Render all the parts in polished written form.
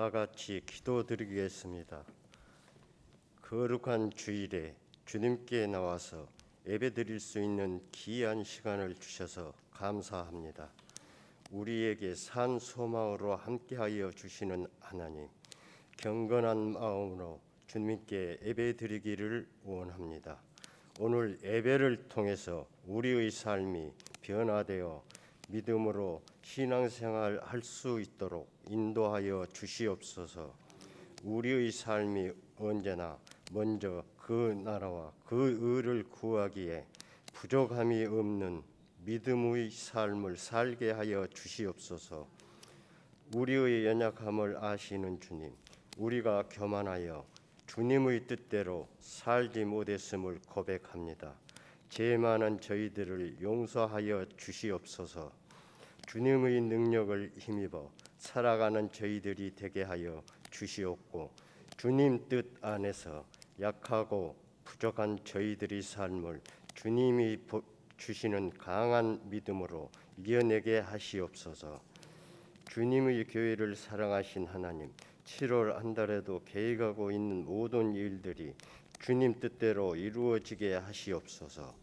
다 같이 기도드리겠습니다. 거룩한 주일에 주님께 나와서 예배드릴 수 있는 귀한 시간을 주셔서 감사합니다. 우리에게 산 소망으로 함께하여 주시는 하나님, 경건한 마음으로 주님께 예배드리기를 원합니다. 오늘 예배를 통해서 우리의 삶이 변화되어 믿음으로 신앙생활 할 수 있도록 인도하여 주시옵소서. 우리의 삶이 언제나 먼저 그 나라와 그 의를 구하기에 부족함이 없는 믿음의 삶을 살게 하여 주시옵소서. 우리의 연약함을 아시는 주님, 우리가 교만하여 주님의 뜻대로 살지 못했음을 고백합니다. 죄 많은 저희들을 용서하여 주시옵소서. 주님의 능력을 힘입어 살아가는 저희들이 되게 하여 주시옵고, 주님 뜻 안에서 약하고 부족한 저희들의 삶을 주님이 주시는 강한 믿음으로 이겨내게 하시옵소서. 주님의 교회를 사랑하신 하나님, 7월 한 달에도 계획하고 있는 모든 일들이 주님 뜻대로 이루어지게 하시옵소서.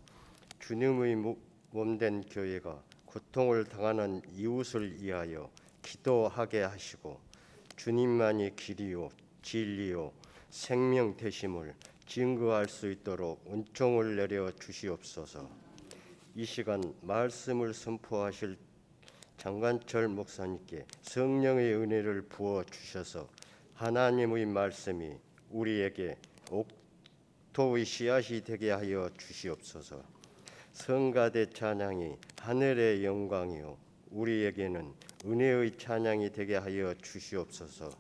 주님의 몸된 교회가 고통을 당하는 이웃을 위하여 기도하게 하시고, 주님만이 길이요 진리요 생명 되심을 증거할 수 있도록 은총을 내려 주시옵소서. 이 시간 말씀을 선포하실 장관철 목사님께 성령의 은혜를 부어 주셔서 하나님의 말씀이 우리에게 옥토의 씨앗이 되게 하여 주시옵소서. 성가대 찬양이 하늘의 영광이요 우리에게는 은혜의 찬양이 되게 하여 주시옵소서.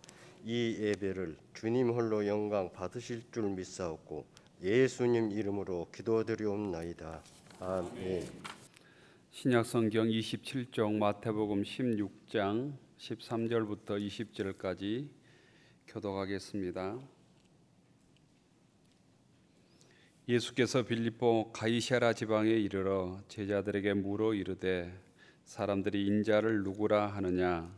이 예배를 주님 홀로 영광 받으실 줄 믿사옵고 예수님 이름으로 기도드리옵나이다. 아멘. 신약성경 27쪽 마태복음 16장 13절부터 20절까지 교독하겠습니다. 예수께서 빌립보 가이사랴 지방에 이르러 제자들에게 물어 이르되 사람들이 인자를 누구라 하느냐.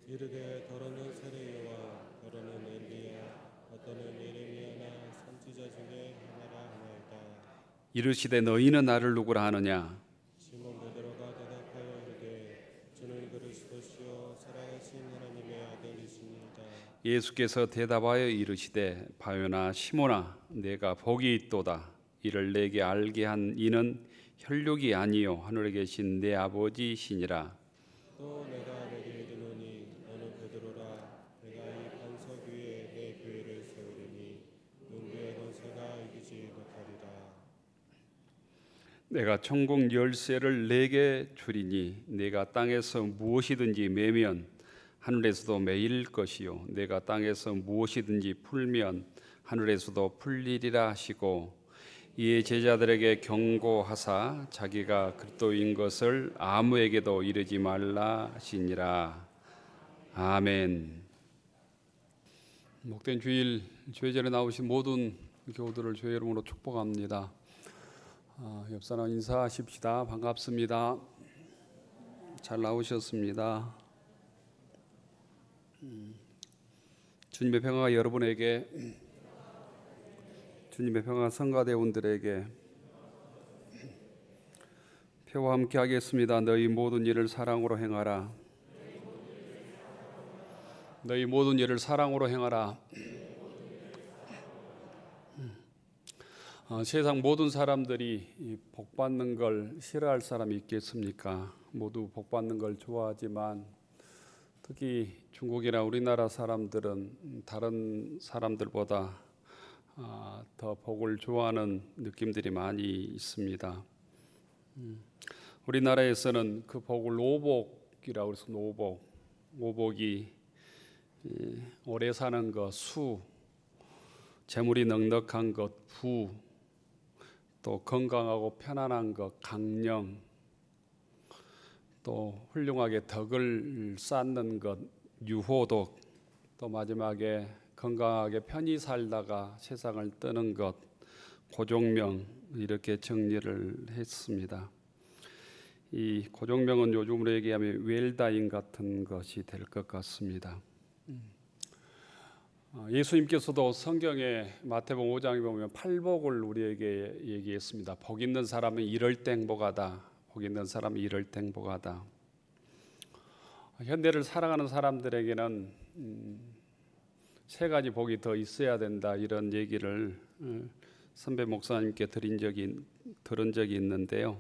이르되 더러는 세례요와 더러는 엘리야 어떠는 예레미야나 선지자 중에 하나라 하나이다. 이르시되 너희는 나를 누구라 하느냐. 시몬 베드로가 대답하여 이르되 주는 그리스도시요 살아계신 하나님의 아들이시니이다. 예수께서 대답하여 이르시되 바요나 시몬아 내가 복이 있도다. 이를 내게 알게 한 이는 혈육이 아니요 하늘에 계신 내 아버지시니라. 또 내가 내게 이르노니 너는 베드로라. 내가 이 반석 위에 내 교회를 세우리니 눈의 권세가 이기지 못하리라. 내가 천국 열쇠를 내게 주리니 내가 땅에서 무엇이든지 매면 하늘에서도 매일 것이요 내가 땅에서 무엇이든지 풀면 하늘에서도 풀리리라 하시고, 이에 제자들에게 경고하사 자기가 그리스도인 것을 아무에게도 이르지 말라 하시니라. 아멘. 목된 주일 주일절에 나오신 모든 교우들을 주의 이름으로 축복합니다. 옆 사람 인사하십시다. 반갑습니다. 잘 나오셨습니다. 주님의 평화가 여러분에게, 주님의 평화가 성가대원들에게 표와 함께 하겠습니다. 너희 모든 일을 사랑으로 행하라. 너희 모든 일을 사랑으로 행하라. 세상 모든 사람들이 복 받는 걸 싫어할 사람이 있겠습니까? 모두 복 받는 걸 좋아하지만 특히 중국이나 우리나라 사람들은 다른 사람들보다 더 복을 좋아하는 느낌들이 많이 있습니다. 우리나라에서는 그 복을 오복이라고 해서 오복이 오래 사는 것, 수, 재물이 넉넉한 것, 부, 또 건강하고 편안한 것, 강령, 또 훌륭하게 덕을 쌓는 것, 유호덕, 또 마지막에 건강하게 편히 살다가 세상을 떠는 것, 고종명, 이렇게 정리를 했습니다. 이 고종명은 요즘으로 얘기하면 웰다잉 같은 것이 될 것 같습니다. 예수님께서도 성경에 마태복음 5장에 보면 팔복을 우리에게 얘기했습니다. 복 있는 사람은 이럴 때 행복하다. 복 있는 사람은 이럴 때 행복하다. 현대를 살아가는 사람들에게는 세 가지 복이 더 있어야 된다, 이런 얘기를 선배 목사님께 들은 적이 있는데요.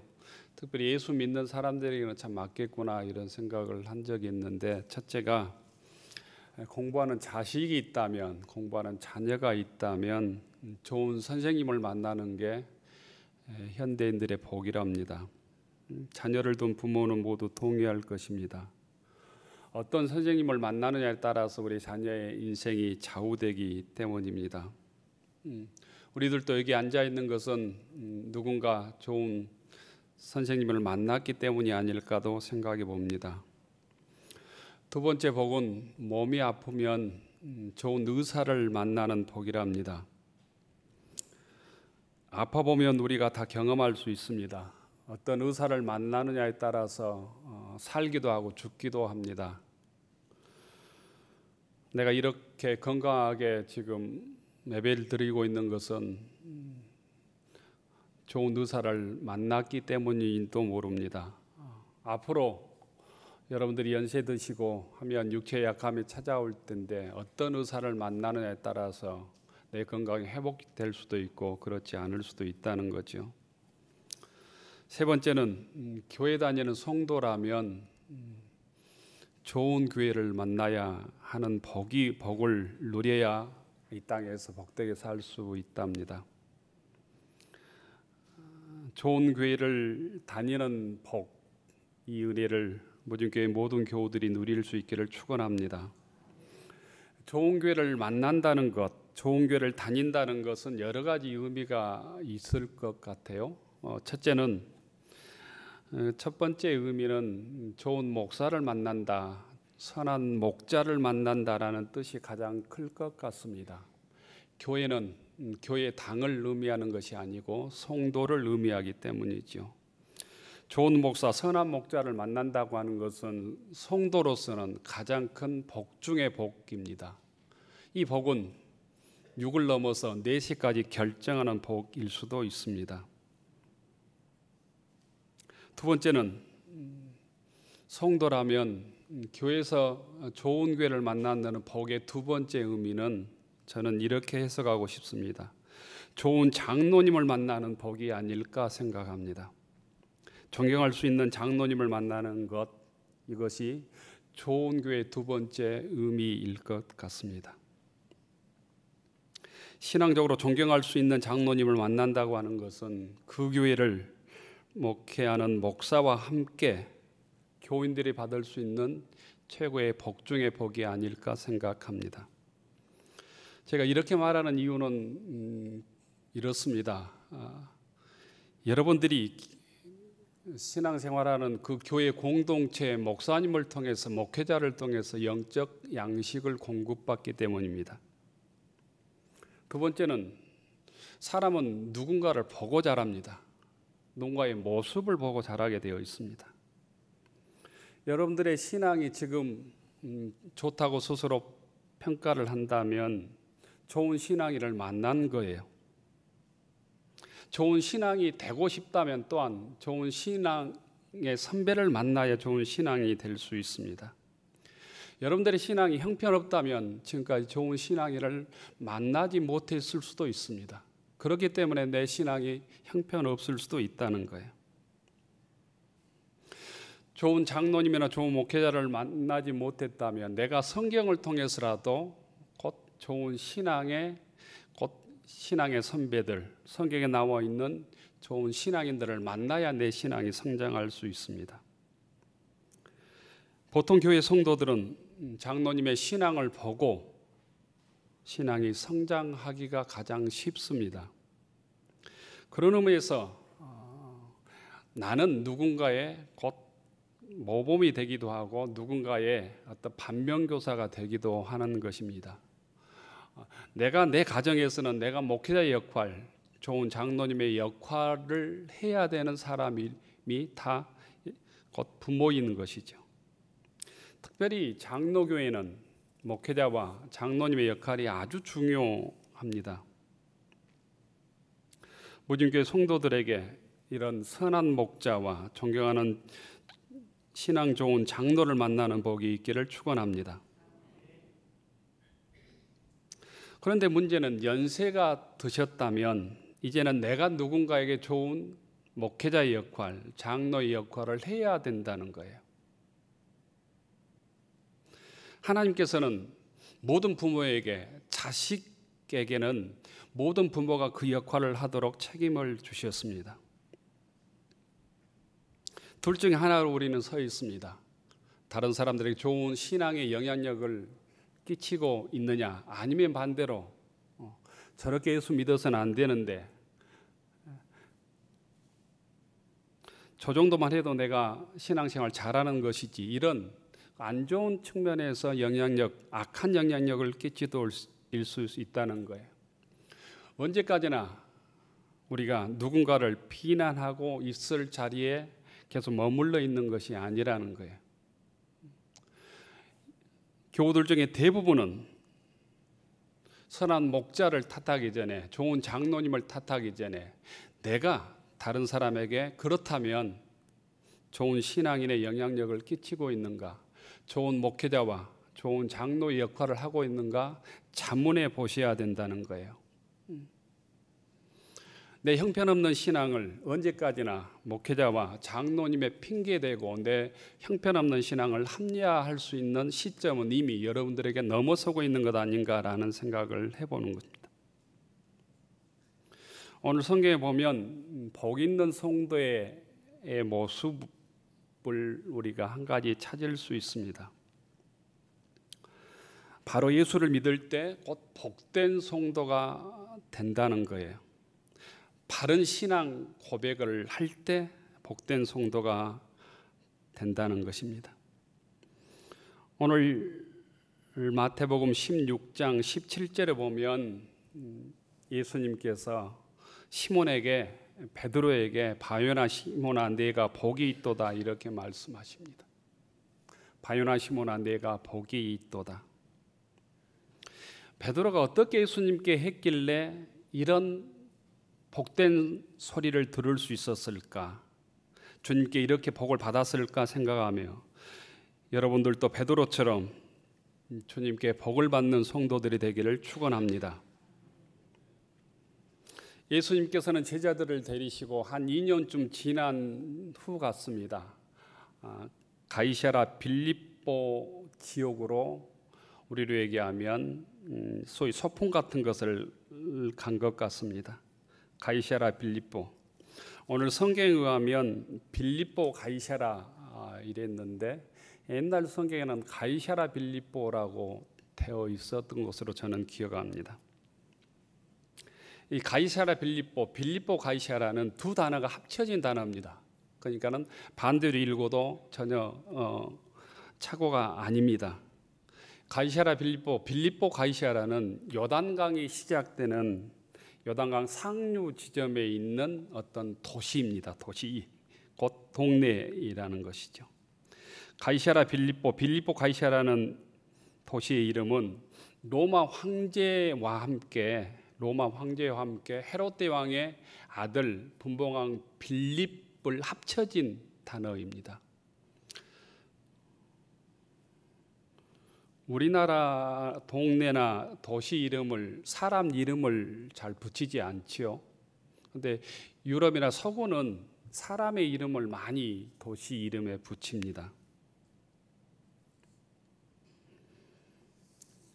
특별히 예수 믿는 사람들에게는 참 맞겠구나, 이런 생각을 한 적이 있는데, 첫째가 공부하는 자식이 있다면, 공부하는 자녀가 있다면 좋은 선생님을 만나는 게 현대인들의 복이랍니다. 자녀를 둔 부모는 모두 동의할 것입니다. 어떤 선생님을 만나느냐에 따라서 우리 자녀의 인생이 좌우되기 때문입니다. 우리들도 여기 앉아 있는 것은 누군가 좋은 선생님을 만났기 때문이 아닐까도 생각해 봅니다. 두 번째 복은 몸이 아프면 좋은 의사를 만나는 복이랍니다. 아파 보면 우리가 다 경험할 수 있습니다. 어떤 의사를 만나느냐에 따라서 살기도 하고 죽기도 합니다. 내가 이렇게 건강하게 지금 예배를 드리고 있는 것은 좋은 의사를 만났기 때문인지도 모릅니다. 앞으로 여러분들이 연세 드시고 하면 육체의 약함이 찾아올 텐데 어떤 의사를 만나느냐에 따라서 내 건강이 회복될 수도 있고 그렇지 않을 수도 있다는 거죠. 세 번째는 교회 다니는 성도라면 좋은 교회를 만나야 하는 복을 누려야 이 땅에서 복되게 살 수 있답니다. 좋은 교회를 다니는 복, 이 은혜를 무진교회 모든 교우들이 누릴 수 있기를 축원합니다. 좋은 교회를 만난다는 것, 좋은 교회를 다닌다는 것은 여러 가지 의미가 있을 것 같아요. 첫 번째 의미는 좋은 목사를 만난다, 선한 목자를 만난다라는 뜻이 가장 클 것 같습니다. 교회는 교회 당을 의미하는 것이 아니고 성도를 의미하기 때문이죠. 좋은 목사, 선한 목자를 만난다고 하는 것은 성도로서는 가장 큰 복 중의 복입니다. 이 복은 육을 넘어서 내시까지 결정하는 복일 수도 있습니다. 두 번째는 성도라면 교회에서 좋은 교회를 만난다는 복의 두 번째 의미는 저는 이렇게 해석하고 싶습니다. 좋은 장로님을 만나는 복이 아닐까 생각합니다. 존경할 수 있는 장로님을 만나는 것, 이것이 좋은 교회의 두 번째 의미일 것 같습니다. 신앙적으로 존경할 수 있는 장로님을 만난다고 하는 것은 그 교회를 목회하는 목사와 함께 교인들이 받을 수 있는 최고의 복 중의 복이 아닐까 생각합니다. 제가 이렇게 말하는 이유는 이렇습니다. 여러분들이 신앙생활하는 그 교회 공동체 목사님을 통해서, 목회자를 통해서 영적 양식을 공급받기 때문입니다. 두 번째는 사람은 누군가를 보고 자랍니다. 누군가의 모습을 보고 자라게 되어 있습니다. 여러분들의 신앙이 지금 좋다고 스스로 평가를 한다면 좋은 신앙인을 만난 거예요. 좋은 신앙이 되고 싶다면 또한 좋은 신앙의 선배를 만나야 좋은 신앙이 될 수 있습니다. 여러분들의 신앙이 형편없다면 지금까지 좋은 신앙인을 만나지 못했을 수도 있습니다. 그렇기 때문에 내 신앙이 형편없을 수도 있다는 거예요. 좋은 장로님이나 좋은 목회자를 만나지 못했다면 내가 성경을 통해서라도 곧 좋은 신앙의 선배들, 성경에 나와 있는 좋은 신앙인들을 만나야 내 신앙이 성장할 수 있습니다. 보통 교회 성도들은 장로님의 신앙을 보고 신앙이 성장하기가 가장 쉽습니다. 그런 의미에서 나는 누군가의 곧 모범이 되기도 하고 누군가의 어떤 반면교사가 되기도 하는 것입니다. 내가 내 가정에서는 내가 목회자의 역할, 좋은 장로님의 역할을 해야 되는 사람이 다 곧 부모인 것이죠. 특별히 장로교회는 목회자와 장로님의 역할이 아주 중요합니다. 무진교회 성도들에게 이런 선한 목자와 존경하는 신앙 좋은 장로를 만나는 복이 있기를 축원합니다. 그런데 문제는 연세가 드셨다면 이제는 내가 누군가에게 좋은 목회자의 역할, 장로의 역할을 해야 된다는 거예요. 하나님께서는 모든 부모에게, 자식에게는 모든 부모가 그 역할을 하도록 책임을 주셨습니다. 둘 중에 하나로 우리는 서 있습니다. 다른 사람들에게 좋은 신앙의 영향력을 끼치고 있느냐, 아니면 반대로 저렇게 예수 믿어서는 안 되는데 저 정도만 해도 내가 신앙생활 잘하는 것이지, 이런 안 좋은 측면에서 영향력, 악한 영향력을 끼치도 일 수 있다는 거예요. 언제까지나 우리가 누군가를 비난하고 있을 자리에 계속 머물러 있는 것이 아니라는 거예요. 교우들 중에 대부분은 선한 목자를 탓하기 전에, 좋은 장로님을 탓하기 전에 내가 다른 사람에게 그렇다면 좋은 신앙인의 영향력을 끼치고 있는가, 좋은 목회자와 좋은 장로의 역할을 하고 있는가 자문해 보셔야 된다는 거예요. 내 형편없는 신앙을 언제까지나 목회자와 장로님의 핑계대고 내 형편없는 신앙을 합리화할 수 있는 시점은 이미 여러분들에게 넘어서고 있는 것 아닌가라는 생각을 해보는 겁니다. 오늘 성경에 보면 복 있는 성도의 모습을 우리가 한 가지 찾을 수 있습니다. 바로 예수를 믿을 때 곧 복된 성도가 된다는 거예요. 바른 신앙 고백을 할 때 복된 성도가 된다는 것입니다. 오늘 마태복음 16장 17절에 보면 예수님께서 시몬에게, 베드로에게 바요나 시몬아 네가 복이 있도다 이렇게 말씀하십니다. 바요나 시몬아 네가 복이 있도다. 베드로가 어떻게 예수님께 했길래 이런 복된 소리를 들을 수 있었을까? 주님께 이렇게 복을 받았을까 생각하며 여러분들도 베드로처럼 주님께 복을 받는 성도들이 되기를 축원합니다. 예수님께서는 제자들을 데리시고 한 2년쯤 지난 후 같습니다. 가이사랴 빌립보 지역으로 우리로 얘기하면 소위 소풍 같은 것을 간 것 같습니다. 가이사랴 빌립보. 오늘 성경에 의하면 빌립보 가이사랴 이랬는데 옛날 성경에는 가이사랴 빌립보라고 되어 있었던 것으로 저는 기억합니다. 이 가이사랴 빌립보, 빌립보 가이사랴는 두 단어가 합쳐진 단어입니다. 그러니까는 반대로 읽어도 전혀 착오가 아닙니다. 가이사랴 빌립보, 빌립보 가이사랴는 요단강이 시작되는 요단강 상류 지점에 있는 어떤 도시입니다. 도시, 곧 동네이라는 것이죠. 가이사랴 빌립보, 빌립보 가이사랴라는 도시의 이름은 로마 황제와 함께 헤롯 대왕의 아들 분봉왕 빌립을 합쳐진 단어입니다. 우리나라 동네나 도시 이름을, 사람 이름을 잘 붙이지 않지요. 그런데 유럽이나 서구는 사람의 이름을 많이 도시 이름에 붙입니다.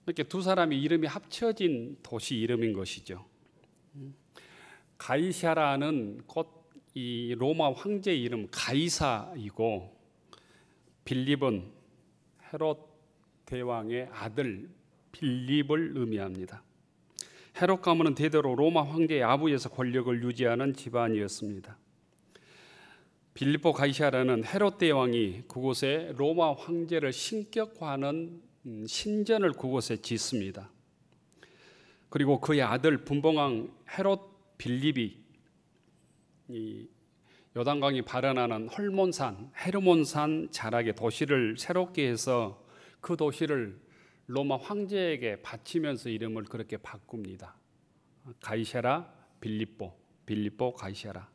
이렇게 두 사람의 이름이 합쳐진 도시 이름인 것이죠. 가이사라는 곧 이 로마 황제 이름 가이사이고, 빌립은 헤롯 대왕의 아들 빌립을 의미합니다. 헤롯 가문은 대대로 로마 황제의 아부에서 권력을 유지하는 집안이었습니다. 빌립보 가이사랴는 헤롯 대왕이 그곳에 로마 황제를 신격화하는 신전을 그곳에 짓습니다. 그리고 그의 아들 분봉왕 헤롯 빌립이 이 요단강이 발현하는 헐몬산, 헤르몬산 자락의 도시를 새롭게 해서 그 도시를 로마 황제에게 바치면서 이름을 그렇게 바꿉니다. 가이사라 빌립보, 빌립보 가이사라.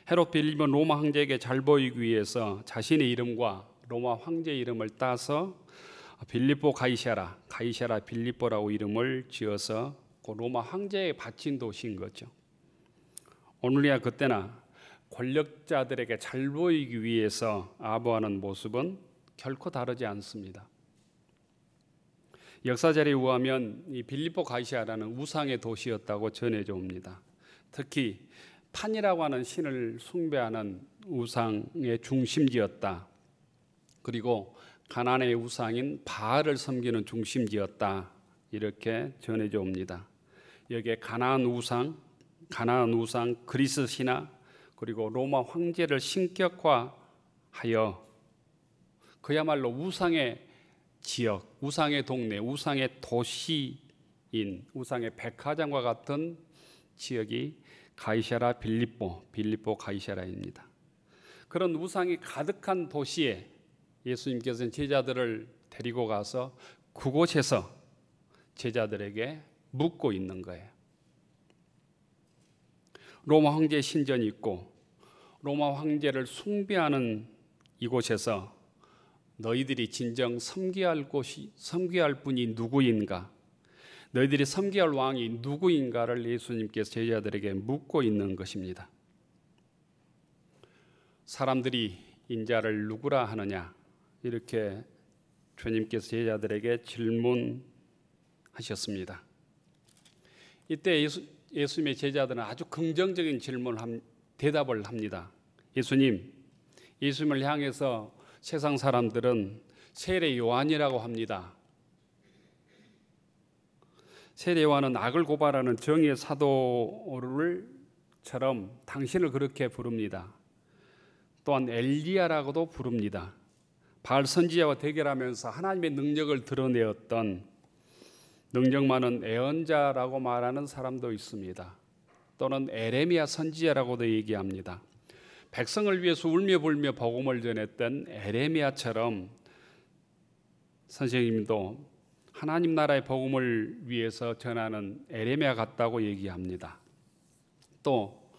헤롯 빌립은 로마 황제에게 잘 보이기 위해서 자신의 이름과 로마 황제 이름을 따서 빌립보 가이사라, 가이사라 빌립보라고 이름을 지어서 그 로마 황제에 바친 도시인 거죠. 오늘이야 그때나 권력자들에게 잘 보이기 위해서 아부하는 모습은 결코 다르지 않습니다. 역사 자료에 의하면 이 빌립보 가이사라는 우상의 도시였다고 전해져 옵니다. 특히 판이라고 하는 신을 숭배하는 우상의 중심지였다. 그리고 가나안의 우상인 바알을 섬기는 중심지였다. 이렇게 전해져 옵니다. 여기에 가나안 우상, 그리스 신화, 그리고 로마 황제를 신격화하여 그야말로 우상의 지역, 우상의 동네, 우상의 도시인, 우상의 백화장과 같은 지역이 가이사라 빌립보 가이사라입니다. 그런 우상이 가득한 도시에 예수님께서는 제자들을 데리고 가서 그곳에서 제자들에게 묻고 있는 거예요. 로마 황제의 신전이 있고 로마 황제를 숭배하는 이곳에서 너희들이 진정 섬겨야 할 분이 누구인가? 너희들이 섬겨야 할 왕이 누구인가를 예수님께서 제자들에게 묻고 있는 것입니다. 사람들이 인자를 누구라 하느냐? 이렇게 주님께서 제자들에게 질문하셨습니다. 이때 예수님의 제자들은 아주 긍정적인 대답을 합니다. 예수님을 향해서 세상 사람들은 세례 요한이라고 합니다. 세례 요한은 악을 고발하는 정의의 사도를처럼 당신을 그렇게 부릅니다. 또한 엘리야라고도 부릅니다. 바알 선지자와 대결하면서 하나님의 능력을 드러내었던 능력 많은 예언자라고 말하는 사람도 있습니다. 또는 에레미야 선지자라고도 얘기합니다. 백성을 위해서 울며 불며 복음을 전했던 에레미야처럼 선생님도 하나님 나라의 복음을 위해서 전하는 에레미야 같다고 얘기합니다. 또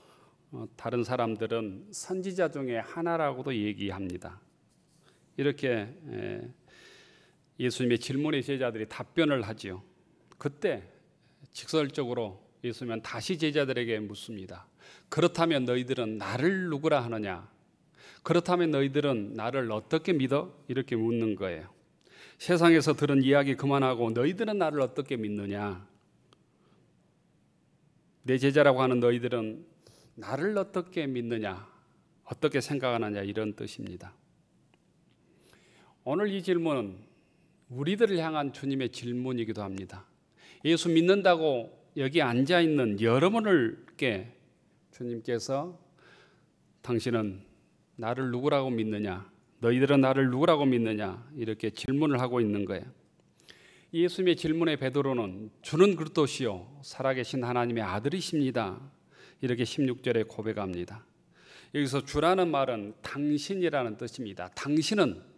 다른 사람들은 선지자 중에 하나라고도 얘기합니다. 이렇게 예수님의 질문에 제자들이 답변을 하지요. 그때 직설적으로 예수님은 다시 제자들에게 묻습니다. 그렇다면 너희들은 나를 누구라 하느냐? 그렇다면 너희들은 나를 어떻게 믿어? 이렇게 묻는 거예요. 세상에서 들은 이야기 그만하고 너희들은 나를 어떻게 믿느냐? 내 제자라고 하는 너희들은 나를 어떻게 믿느냐? 어떻게 생각하느냐? 이런 뜻입니다. 오늘 이 질문은 우리들을 향한 주님의 질문이기도 합니다. 예수 믿는다고 여기 앉아있는 여러분을께 주님께서 당신은 나를 누구라고 믿느냐? 너희들은 나를 누구라고 믿느냐? 이렇게 질문을 하고 있는 거예요. 예수님의 질문에 베드로는 주는 그리스도시요 살아계신 하나님의 아들이십니다. 이렇게 16절에 고백합니다. 여기서 주라는 말은 당신이라는 뜻입니다. 당신은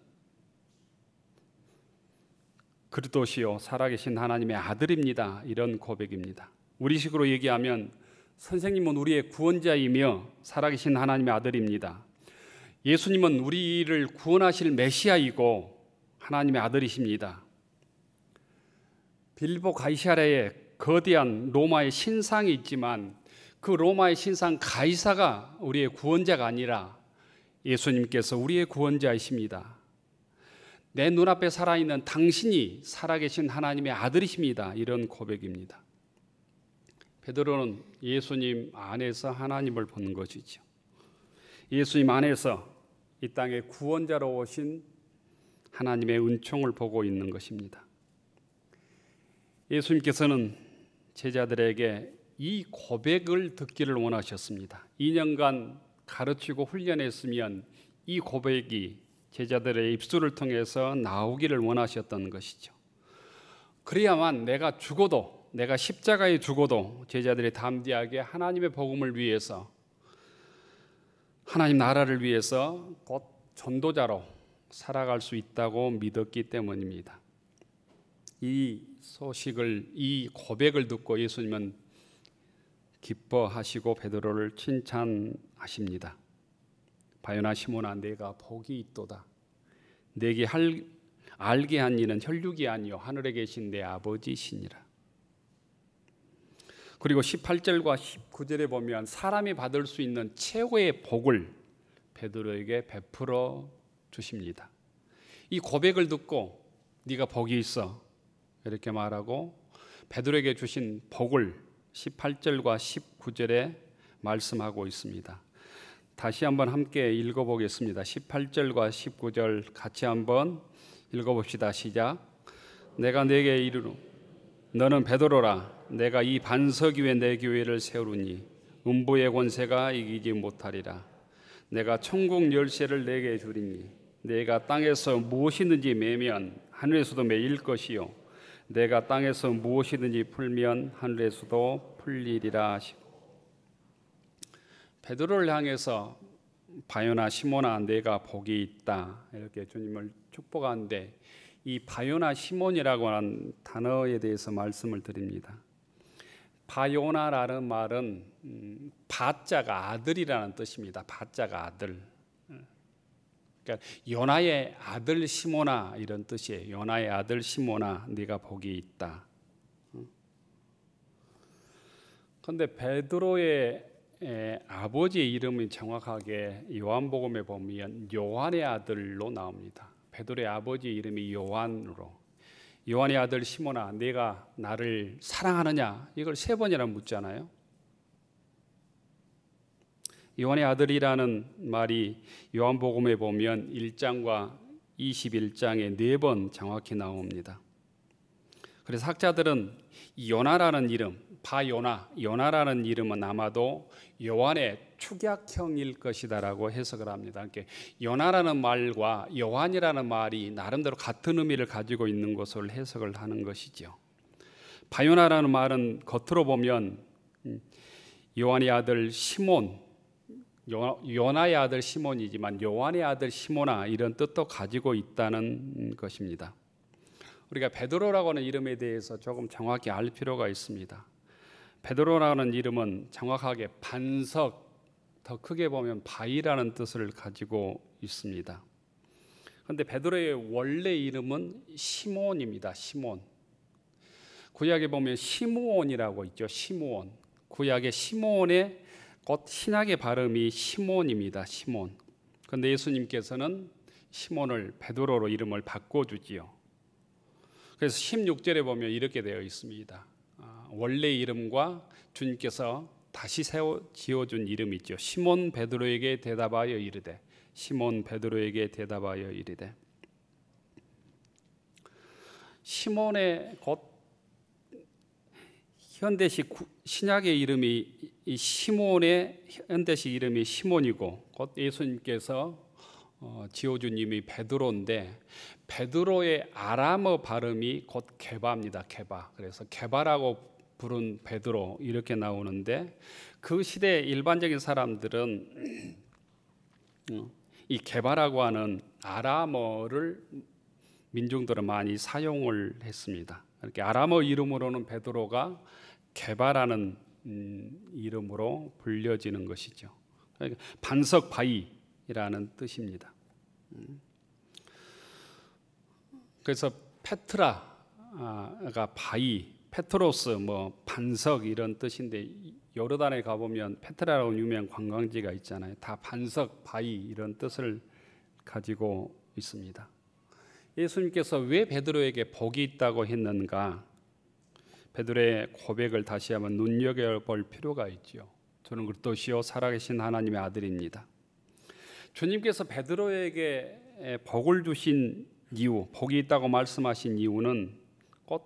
그리스도시요 살아계신 하나님의 아들입니다. 이런 고백입니다. 우리식으로 얘기하면 선생님은 우리의 구원자이며 살아계신 하나님의 아들입니다. 예수님은 우리를 구원하실 메시아이고 하나님의 아들이십니다. 빌립보 가이사랴에 거대한 로마의 신상이 있지만 그 로마의 신상 가이사가 우리의 구원자가 아니라 예수님께서 우리의 구원자이십니다. 내 눈앞에 살아있는 당신이 살아계신 하나님의 아들이십니다. 이런 고백입니다. 베드로는 예수님 안에서 하나님을 본 것이죠. 예수님 안에서 이 땅에 구원자로 오신 하나님의 은총을 보고 있는 것입니다. 예수님께서는 제자들에게 이 고백을 듣기를 원하셨습니다. 2년간 가르치고 훈련했으면 이 고백이 제자들의 입술을 통해서 나오기를 원하셨던 것이죠. 그래야만 내가 죽어도, 내가 십자가에 죽어도 제자들이 담대하게 하나님의 복음을 위해서, 하나님 나라를 위해서 곧 전도자로 살아갈 수 있다고 믿었기 때문입니다. 이 소식을, 이 고백을 듣고 예수님은 기뻐하시고 베드로를 칭찬하십니다. 바요나 시몬아, 내가 복이 있도다. 내게 알게 한 이는 혈육이 아니요 하늘에 계신 내 아버지시니라. 그리고 18절과 19절에 보면 사람이 받을 수 있는 최고의 복을 베드로에게 베풀어 주십니다. 이 고백을 듣고 네가 복이 있어 이렇게 말하고 베드로에게 주신 복을 18절과 19절에 말씀하고 있습니다. 다시 한번 함께 읽어보겠습니다. 18절과 19절 같이 한번 읽어봅시다. 시작. 내가 네게 이르노 너는 베드로라. 내가 이 반석 위에 내 교회를 세우리니 음부의 권세가 이기지 못하리라. 내가 천국 열쇠를 내게 주리니 내가 땅에서 무엇이든지 매면 하늘에서도 매일 것이요 내가 땅에서 무엇이든지 풀면 하늘에서도 풀리리라 하시고, 베드로를 향해서 바요나 시몬아 내가 복이 있다 이렇게 주님을 축복하는데, 이 바요나 시몬이라고 하는 단어에 대해서 말씀을 드립니다. 바요나라는 말은 바자가 아들이라는 뜻입니다. 바자가 아들. 그러니까 요나의 아들 시몬아 이런 뜻이에요. 요나의 아들 시몬아 네가 복이 있다. 그런데 베드로의 아버지의 이름이 정확하게 요한복음에 보면 요한의 아들로 나옵니다. 베드로의 아버지의 이름이 요한으로, 요한의 아들 시몬아 네가 나를 사랑하느냐 이걸 3번이나 묻잖아요. 요한의 아들이라는 말이 요한복음에 보면 1장과 21장에 4번 정확히 나옵니다. 그래서 학자들은 이 요나라는 이름, 요나라는 이름은 아마도 요한의 축약형일 것이다라고 해석을 합니다. 그러니까 요나라는 말과 요한이라는 말이 나름대로 같은 의미를 가지고 있는 것을 해석을 하는 것이죠. 바요나라는 말은 겉으로 보면 요한의 아들 시몬, 요나의 아들 시몬이지만 요한의 아들 시몬아 이런 뜻도 가지고 있다는 것입니다. 우리가 베드로라고 하는 이름에 대해서 조금 정확히 알 필요가 있습니다. 베드로라는 이름은 정확하게 반석, 더 크게 보면 바위라는 뜻을 가지고 있습니다. 그런데 베드로의 원래 이름은 시몬입니다. 시몬. 구약에 보면 시므온이라고 있죠. 시므온. 구약의 시몬의 곧 신약의 발음이 시몬입니다. 시몬. 그런데 예수님께서는 시몬을 베드로로 이름을 바꿔주지요. 그래서 16절에 보면 이렇게 되어 있습니다. 원래 이름과 주님께서 다시 지어준 이름이 있죠. 시몬 베드로에게 대답하여 이르되, 시몬 베드로에게 대답하여 이르되. 시몬의 곧 현대식 신약의 이름이 이 시몬의 현대식 이름이 시몬이고, 곧 예수님께서 지어준 이름이 베드로인데, 베드로의 아람어 발음이 곧 게바입니다. 게바. 그래서 게바라고 부른 베드로 이렇게 나오는데, 그 시대 일반적인 사람들은 이 게바라고 하는 아람어를 민중들은 많이 사용을 했습니다. 이렇게 아람어 이름으로는 베드로가 게바라는 이름으로 불려지는 것이죠. 그러니까 반석 바위라는 뜻입니다. 그래서 페트라가 바위, 페트로스 뭐 반석 이런 뜻인데, 요르단에 가보면 페트라라고 유명한 관광지가 있잖아요. 다 반석, 바위 이런 뜻을 가지고 있습니다. 예수님께서 왜 베드로에게 복이 있다고 했는가? 베드로의 고백을 다시 한번 눈여겨볼 필요가 있죠. 저는 그리스도시요 살아계신 하나님의 아들입니다. 주님께서 베드로에게 복을 주신 이유, 복이 있다고 말씀하신 이유는 곧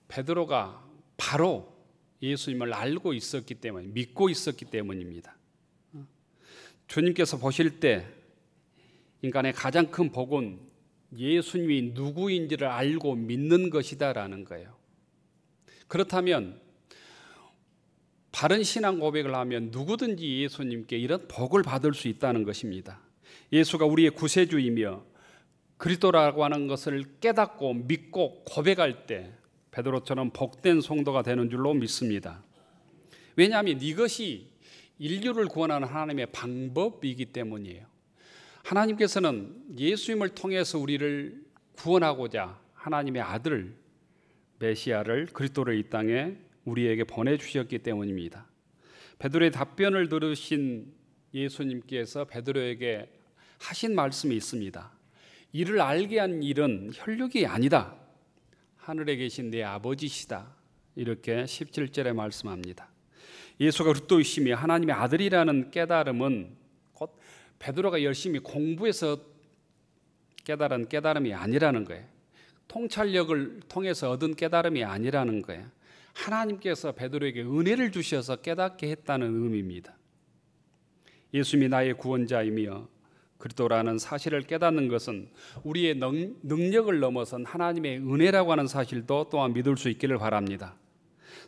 베드로가 바로 예수님을 알고 있었기 때문에, 믿고 있었기 때문입니다. 주님께서 보실 때 인간의 가장 큰 복은 예수님이 누구인지를 알고 믿는 것이다라는 거예요. 그렇다면 바른 신앙 고백을 하면 누구든지 예수님께 이런 복을 받을 수 있다는 것입니다. 예수가 우리의 구세주이며 그리스도라고 하는 것을 깨닫고 믿고 고백할 때 베드로처럼 복된 성도가 되는 줄로 믿습니다. 왜냐하면 이것이 인류를 구원하는 하나님의 방법이기 때문이에요. 하나님께서는 예수님을 통해서 우리를 구원하고자 하나님의 아들 메시아를 그리스도를 이 땅에 우리에게 보내주셨기 때문입니다. 베드로의 답변을 들으신 예수님께서 베드로에게 하신 말씀이 있습니다. 이를 알게 한 일은 혈육이 아니다. 하늘에 계신 내 아버지시다. 이렇게 17절에 말씀합니다. 예수가 그리스도이심이 하나님의 아들이라는 깨달음은 곧 베드로가 열심히 공부해서 깨달은 깨달음이 아니라는 거예요. 통찰력을 통해서 얻은 깨달음이 아니라는 거예요. 하나님께서 베드로에게 은혜를 주셔서 깨닫게 했다는 의미입니다. 예수님이 나의 구원자이며 그리스도라는 사실을 깨닫는 것은 우리의 능력을 넘어선 하나님의 은혜라고 하는 사실도 또한 믿을 수 있기를 바랍니다.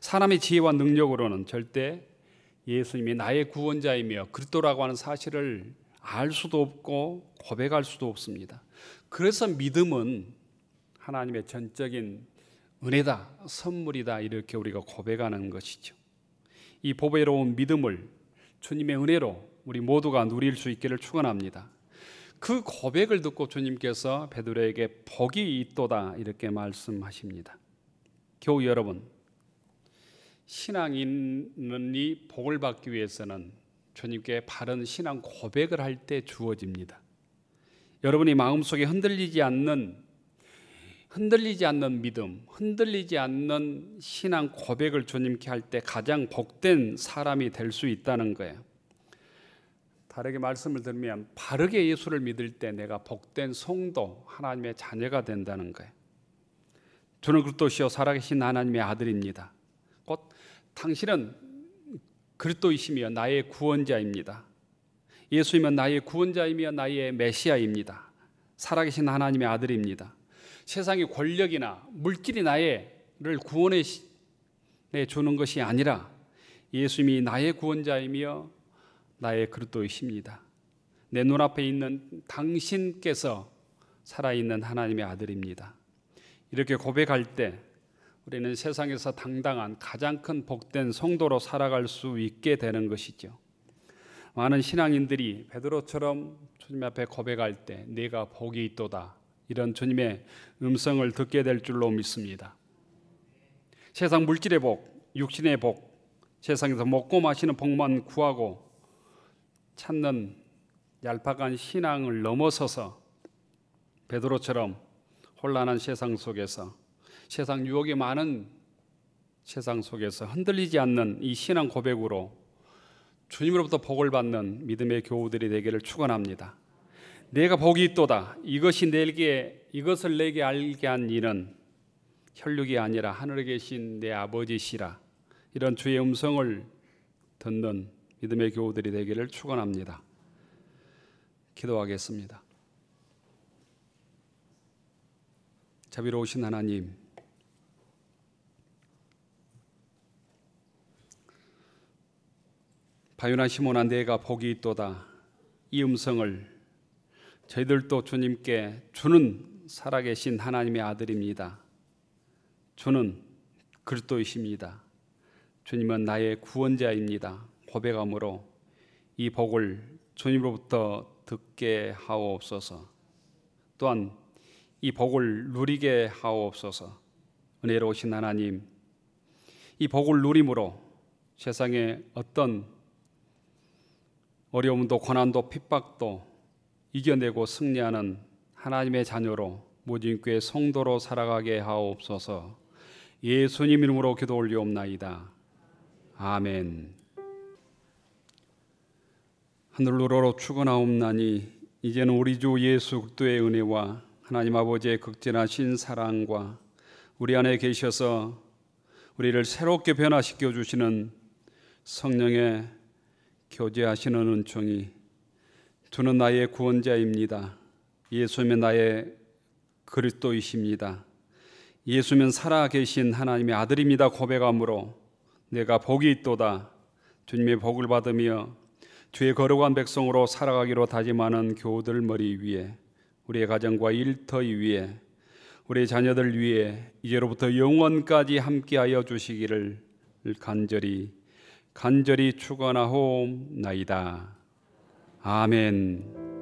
사람의 지혜와 능력으로는 절대 예수님이 나의 구원자이며 그리스도라고 하는 사실을 알 수도 없고 고백할 수도 없습니다. 그래서 믿음은 하나님의 전적인 은혜다, 선물이다 이렇게 우리가 고백하는 것이죠. 이 보배로운 믿음을 주님의 은혜로 우리 모두가 누릴 수 있기를 축원합니다. 그 고백을 듣고 주님께서 베드로에게 복이 있도다 이렇게 말씀하십니다. 교우 여러분, 신앙인이 복을 받기 위해서는 주님께 바른 신앙 고백을 할 때 주어집니다. 여러분이 마음속에 흔들리지 않는 믿음, 흔들리지 않는 신앙 고백을 주님께 할 때 가장 복된 사람이 될 수 있다는 거예요. 다르게 말씀을 드리면 바르게 예수를 믿을 때 내가 복된 성도, 하나님의 자녀가 된다는 거예요. 저는 그리스도시요 살아계신 하나님의 아들입니다. 곧 당신은 그리스도이시며 나의 구원자입니다. 예수님은 나의 구원자이며 나의 메시아입니다. 살아계신 하나님의 아들입니다. 세상의 권력이나 물질이 나를 구원해 주는 것이 아니라 예수님이 나의 구원자이며 나의 그리스도이십니다. 내 눈앞에 있는 당신께서 살아있는 하나님의 아들입니다. 이렇게 고백할 때 우리는 세상에서 당당한 가장 큰 복된 성도로 살아갈 수 있게 되는 것이죠. 많은 신앙인들이 베드로처럼 주님 앞에 고백할 때 내가 복이 있도다 이런 주님의 음성을 듣게 될 줄로 믿습니다. 세상 물질의 복, 육신의 복, 세상에서 먹고 마시는 복만 구하고 찾는 얄팍한 신앙을 넘어서서 베드로처럼 혼란한 세상 속에서 세상 유혹이 많은 세상 속에서 흔들리지 않는 이 신앙 고백으로 주님으로부터 복을 받는 믿음의 교우들이 되기를 축원합니다. 내가 복이 있도다. 이것을 내게 알게 한 이는 혈육이 아니라 하늘에 계신 내 아버지시라. 이런 주의 음성을 듣는 믿음의 교우들이 되기를 축원합니다. 기도하겠습니다. 자비로우신 하나님, 바요나 시몬아 내가 복이 있도다. 이 음성을 저희들도 주님께 주는 살아계신 하나님의 아들입니다. 주는 그리스도이십니다. 주님은 나의 구원자입니다. 고백함으로 이 복을 주님으로부터 듣게 하옵소서. 또한 이 복을 누리게 하옵소서. 은혜로우신 하나님, 이 복을 누림으로 세상의 어떤 어려움도 고난도 핍박도 이겨내고 승리하는 하나님의 자녀로 모진교회 성도로 살아가게 하옵소서. 예수님 이름으로 기도 올리옵나이다. 아멘. 하늘로로 축원하옵나니 이제는 우리 주 예수 그리스도의 은혜와 하나님 아버지의 극진하신 사랑과 우리 안에 계셔서 우리를 새롭게 변화시켜 주시는 성령의 교제하시는 은총이 주는 나의 구원자입니다. 예수님은 나의 그리스도이십니다. 예수님은 살아계신 하나님의 아들입니다. 고백함으로 내가 복이 있도다. 주님의 복을 받으며 주의 거룩한 백성으로 살아가기로 다짐하는 교우들 머리 위에 우리의 가정과 일터위 위에 우리의 자녀들 위에 이제로부터 영원까지 함께하여 주시기를 간절히 축원하옵나이다. 아멘.